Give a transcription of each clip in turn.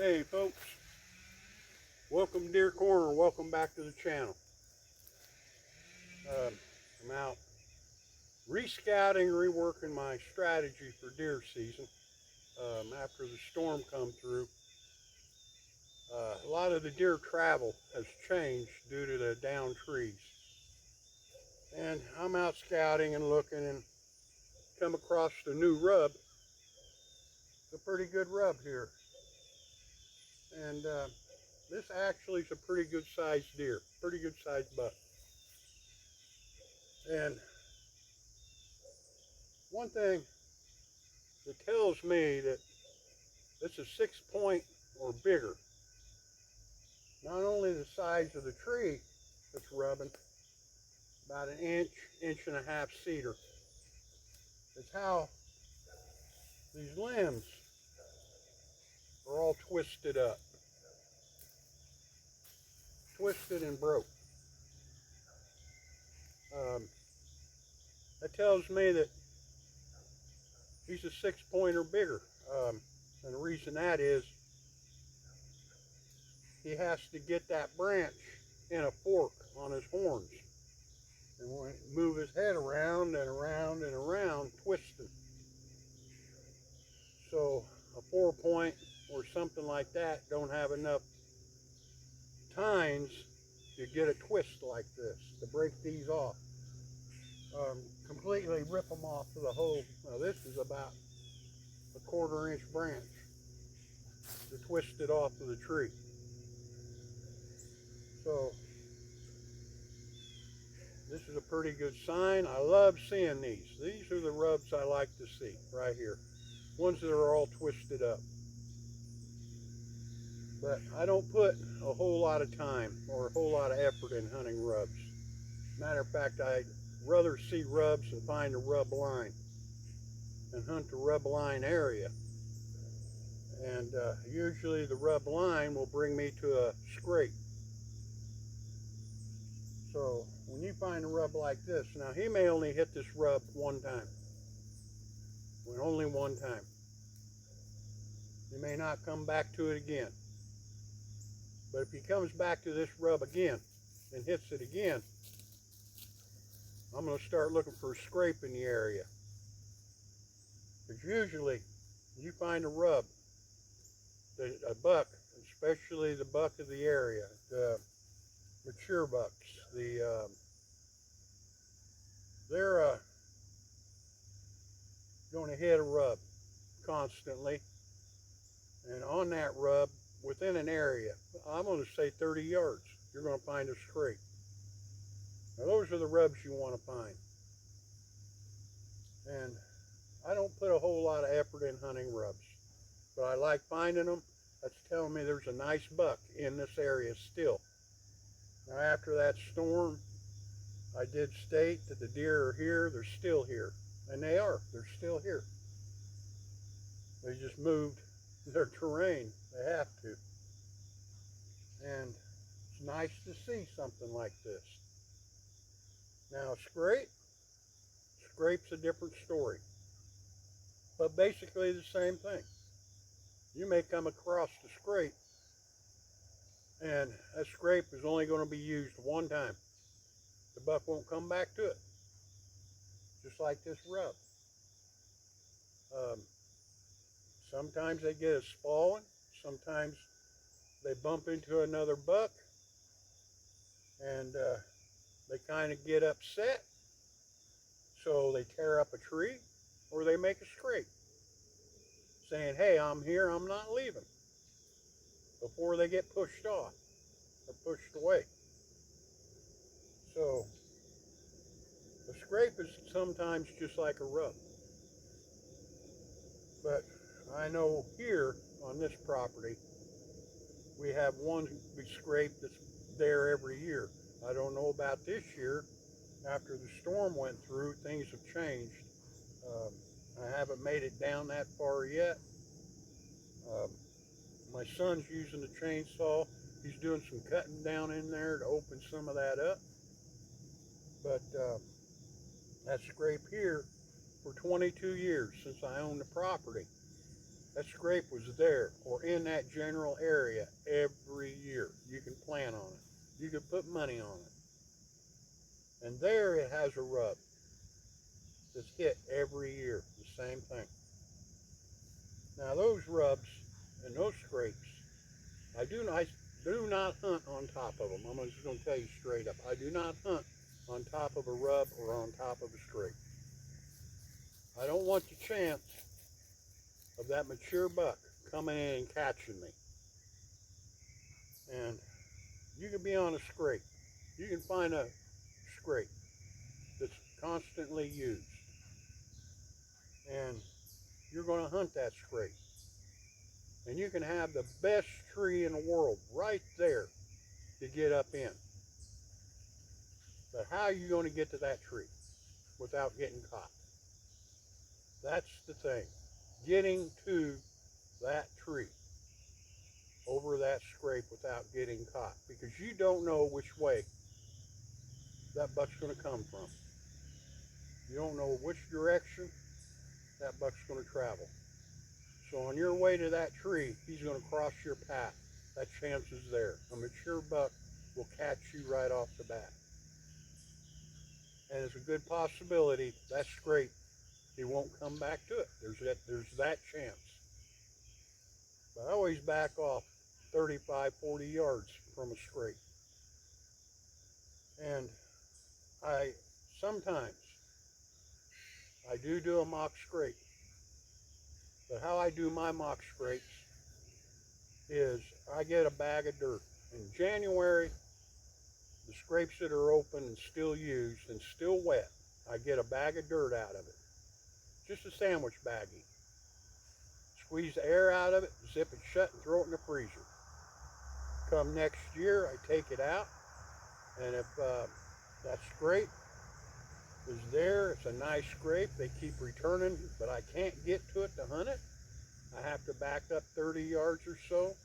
Hey folks, welcome to Deer Corner, welcome back to the channel. I'm out re-scouting, reworking my strategy for deer season. After the storm come through, a lot of the deer travel has changed due to the downed trees. And I'm out scouting and looking and come across the new rub. It's a pretty good rub here. And this actually is a pretty good sized deer, pretty good sized buck. And one thing that tells me that it's a 6-point or bigger. Not only the size of the tree that's rubbing, about an inch, inch and a half cedar. It's how these limbs are all twisted up, twisted and broke. That tells me that he's a 6-point or bigger. And the reason that is, he has to get that branch in a fork on his horns. And when he move his head around and around and around, twisting. So a 4-point or something like that don't have enough tines to get a twist like this, to break these off. Completely rip them off of the whole. Now this is about a 1/4-inch branch to twist it off of the tree. So this is a pretty good sign. I love seeing these. These are the rubs I like to see right here. Ones that are all twisted up. But I don't put a whole lot of time or a whole lot of effort in hunting rubs. Matter of fact, I'd rather see rubs and find a rub line and hunt the rub line area. And usually the rub line will bring me to a scrape. So when you find a rub like this, now he may only hit this rub one time. Only one time. He may not come back to it again. But if he comes back to this rub again and hits it again, I'm going to start looking for a scrape in the area. Because usually you find a rub, a buck, especially the buck of the area, the mature bucks, they're going to hit a rub constantly. And on that rub, within an area, I'm going to say 30 yards, you're going to find a scrape. Now those are the rubs you want to find. And I don't put a whole lot of effort in hunting rubs, but I like finding them. That's telling me there's a nice buck in this area still. Now after that storm, I did state that the deer are here, they're still here. And they are, they're still here. They just moved their terrain, they have to. And it's nice to see something like this. Now scrape's a different story. But basically the same thing. You may come across the scrape, and that scrape is only going to be used one time. The buck won't come back to it. Just like this rub. Sometimes they get a spalling. Sometimes they bump into another buck, and they kind of get upset. So they tear up a tree, or they make a scrape, saying, hey, I'm here, I'm not leaving, before they get pushed off or pushed away. So a scrape is sometimes just like a rub. But I know here on this property, we have one big scrape that's there every year. I don't know about this year. After the storm went through, things have changed. I haven't made it down that far yet. My son's using the chainsaw. He's doing some cutting down in there to open some of that up. But that scrape here, for 22 years since I own the property, that scrape was there or in that general area every year. You can plan on it. You can put money on it. And there it has a rub that's hit every year, the same thing. Now those rubs and those scrapes, I do not hunt on top of them. I'm just going to tell you straight up. I do not hunt on top of a rub or on top of a scrape. I don't want the chance of that mature buck coming in and catching me. And you can be on a scrape. You can find a scrape that's constantly used. And you're going to hunt that scrape. And you can have the best tree in the world right there to get up in. But how are you going to get to that tree without getting caught? That's the thing. Getting to that tree over that scrape without getting caught. Because you don't know which way that buck's going to come from. You don't know which direction that buck's going to travel. So on your way to that tree, he's going to cross your path. That chance is there. A mature buck will catch you right off the bat. And it's a good possibility that scrape, he won't come back to it. There's that chance. But I always back off 35, 40 yards from a scrape. And sometimes I do a mock scrape. But how I do my mock scrapes is I get a bag of dirt. In January, the scrapes that are open and still used and still wet, I get a bag of dirt out of it. Just a sandwich baggie. Squeeze the air out of it, zip it shut, and throw it in the freezer. Come next year, I take it out, and if that scrape is there, it's a nice scrape. They keep returning, but I can't get to it to hunt it. I have to back up 30 yards or so.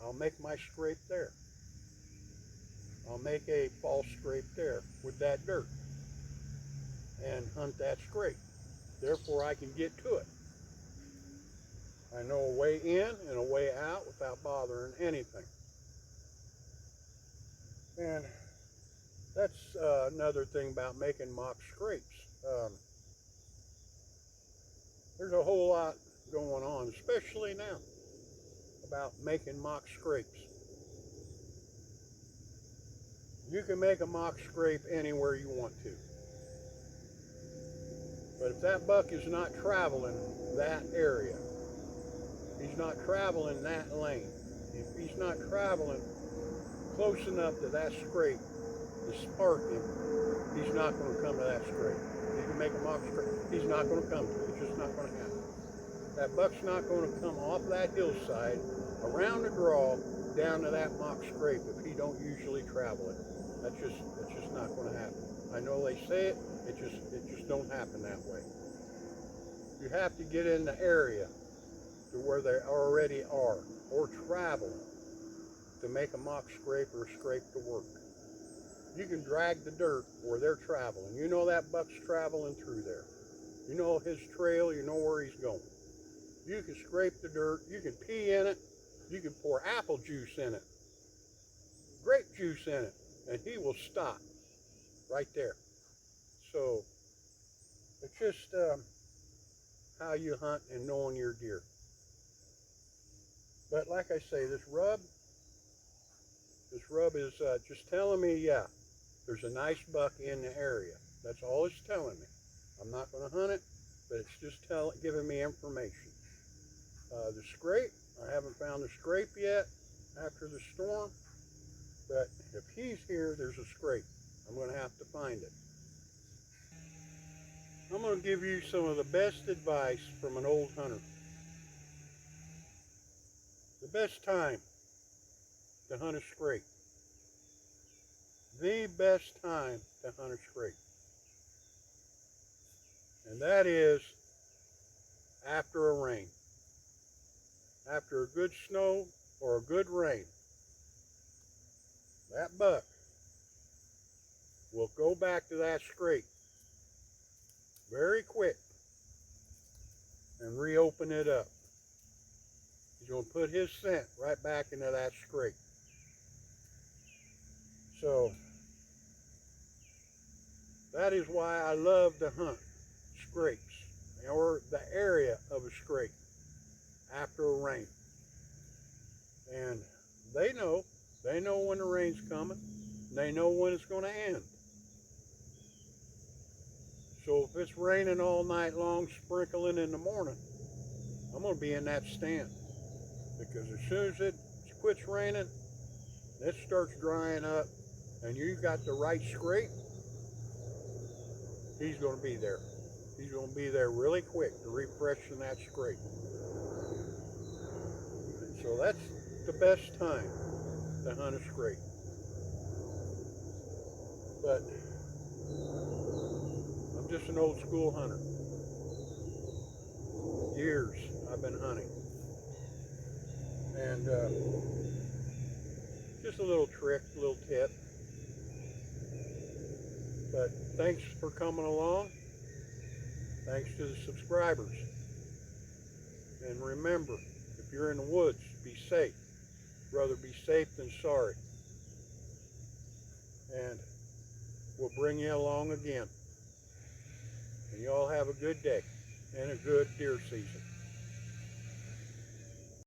I'll make my scrape there. I'll make a false scrape there with that dirt and hunt that scrape. Therefore, I can get to it. I know a way in and a way out without bothering anything. And that's another thing about making mock scrapes. There's a whole lot going on, especially now, about making mock scrapes. You can make a mock scrape anywhere you want to. But if that buck is not traveling that area, he's not traveling that lane, if he's not traveling close enough to that scrape to spark him, he's not going to come to that scrape. You can make a mock scrape, he's not going to come to it. It's just not going to happen. That buck's not going to come off that hillside, around the draw, down to that mock scrape if he don't usually travel it. That's just not going to happen. I know they say it, it just don't happen that way. You have to get in the area to where they already are, or travel to make a mock scrape or a scrape to work. You can drag the dirt where they're traveling. You know that buck's traveling through there. You know his trail, you know where he's going. You can scrape the dirt, you can pee in it, you can pour apple juice in it, grape juice in it, and he will stop right there. So it's just how you hunt and knowing your deer. But like I say, this rub is just telling me, yeah, there's a nice buck in the area. That's all it's telling me. I'm not going to hunt it, but it's just giving me information. The scrape, I haven't found the scrape yet after the storm, but if he's here, there's a scrape. I'm going to have to find it. I'm going to give you some of the best advice from an old hunter. The best time to hunt a scrape. The best time to hunt a scrape. And that is after a rain. After a good snow or a good rain. That buck will go back to that scrape very quick and reopen it up. He's going to put his scent right back into that scrape. So that is why I love to hunt scrapes, or the area of a scrape after a rain. And they know when the rain's coming. They know when it's going to end. So if it's raining all night long, sprinkling in the morning, I'm going to be in that stand. Because as soon as it quits raining, it starts drying up, and you got the right scrape, he's going to be there. He's going to be there really quick to refreshen that scrape. So that's the best time to hunt a scrape. But I'm just an old school hunter. Years I've been hunting. And just a little trick, a little tip. But thanks for coming along. Thanks to the subscribers. And remember, if you're in the woods, be safe. Rather be safe than sorry. And we'll bring you along again. And you all have a good day and a good deer season.